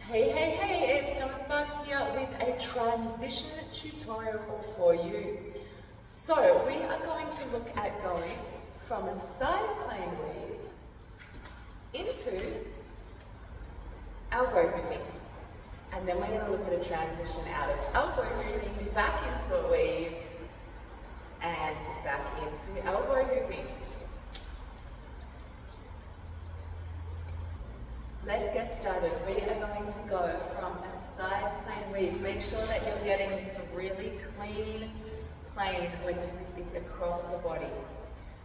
Hey, it's Donna Sparks here with a transition tutorial for you. So we are going to look at going from a side plane weave into elbow hooping. And then we're going to look at a transition out of elbow hooping back into a weave and back into elbow hooping. Let's get started. We are going to go from a side plane weave. Make sure that you're getting this really clean plane when the hoop is across the body.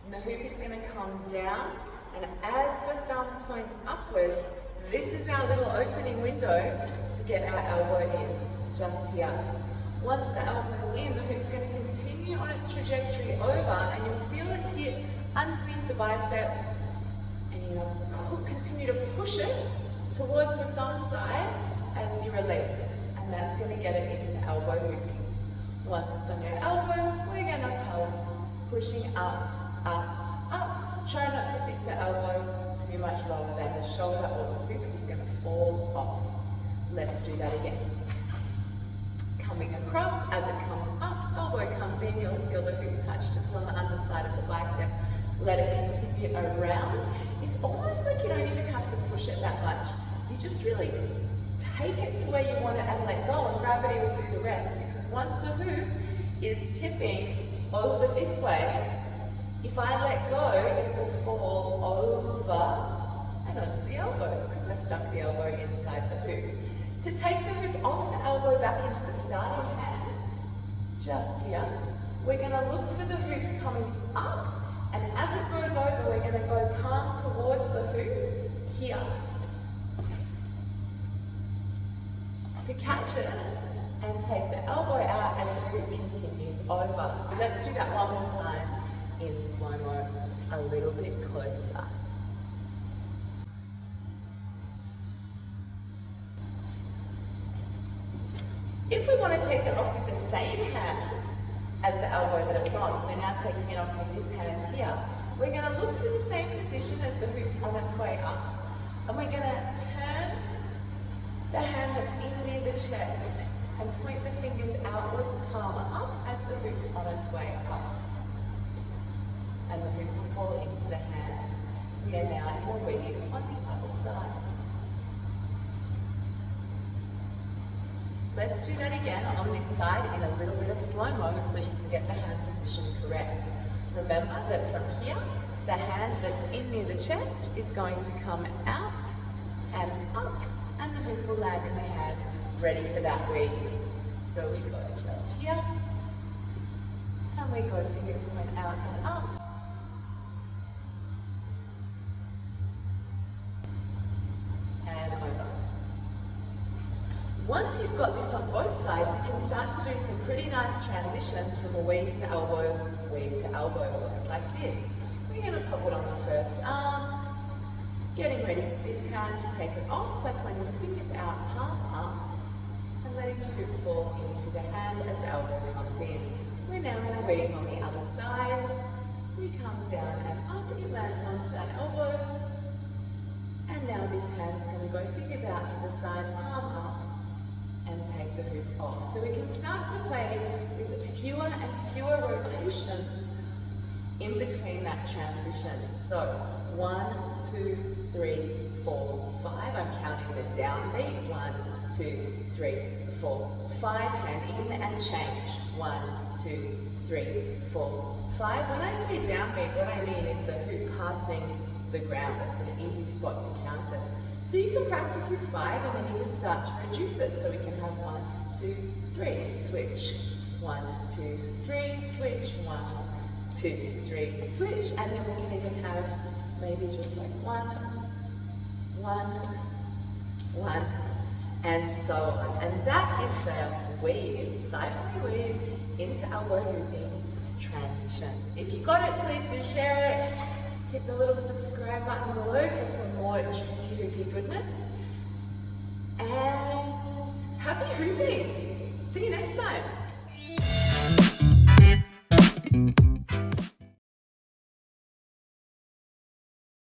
And the hoop is going to come down, and as the thumb points upwards, this is our little opening window to get our elbow in, just here. Once the elbow's in, the hoop's going to continue on its trajectory over, and you'll feel it hit underneath the bicep, and you're going to continue to push it towards the thumb side as you release, and that's going to get it into elbow hooping. Once it's on your elbow, we're going to pulse, pushing up, up, up. Try not to dip the elbow too much lower than the shoulder, or the hoop is going to fall off. Let's do that again. Coming across, as it comes up, elbow comes in, you'll feel the hoop touch just on the underside of the bicep. Let it continue around. It's almost like you don't even have to push it that much. You just really take it to where you want it and let go, and gravity will do the rest, because once the hoop is tipping over this way, if I let go, it will fall over and onto the elbow, because I've stuck the elbow inside the hoop. To take the hoop off the elbow back into the starting hand, just here, we're going to look for the hoop coming up, and as it goes over, we're going to go palm towards the hoop here. To catch it and take the elbow out as the hoop continues over. Let's do that one more time in slow-mo, a little bit closer. If we want to take it off with the same hand as the elbow that it's on, so now taking it off with this hand here, we're going to look for the same position as the hoop's on its way up, and we're going to turn the hand that's in near the chest and point the fingers outwards, palm up, as the hoop's on its way up. And the hoop will fall into the hand. We are now in a weave on the other side. Let's do that again on this side in a little bit of slow-mo so you can get the hand position correct. Remember that from here, the hand that's in near the chest is going to come out and up, and the hoop will land in the hand, ready for that weave. So we go just here, and we go fingers point out and up. And over. Once you've got this on both sides, you can start to do some pretty nice transitions from a weave to elbow. It looks like this. We're going to pop it on the first arm, getting ready for this hand to take it off by pointing the fingers out, palm up, and letting the hoop fall into the hand as the elbow comes in. We're now going to weave on the other side. We come down and up, it lands onto that elbow, and now this hand's going to go fingers out to the side, palm up, and take the hoop off. So we can start to play with fewer and fewer rotations in between that transition. So 1, 2, 3, 4, 5. I'm counting the downbeat. 1, 2, 3, 4, 5. Hand in and change. 1, 2, 3, 4, 5. When I say downbeat, what I mean is the hoop passing the ground. That's an easy spot to count it. So you can practice with 5, and then you can start to reduce it. So we can have 1, 2, 3, switch. 1, 2, 3, switch. 1, 2, 3, switch. And then we can even have maybe just like 1, 1, 1, and so on. And that is the weave, side plane weave into elbow hooping transition. If you got it, please do share it. Hit the little subscribe button below for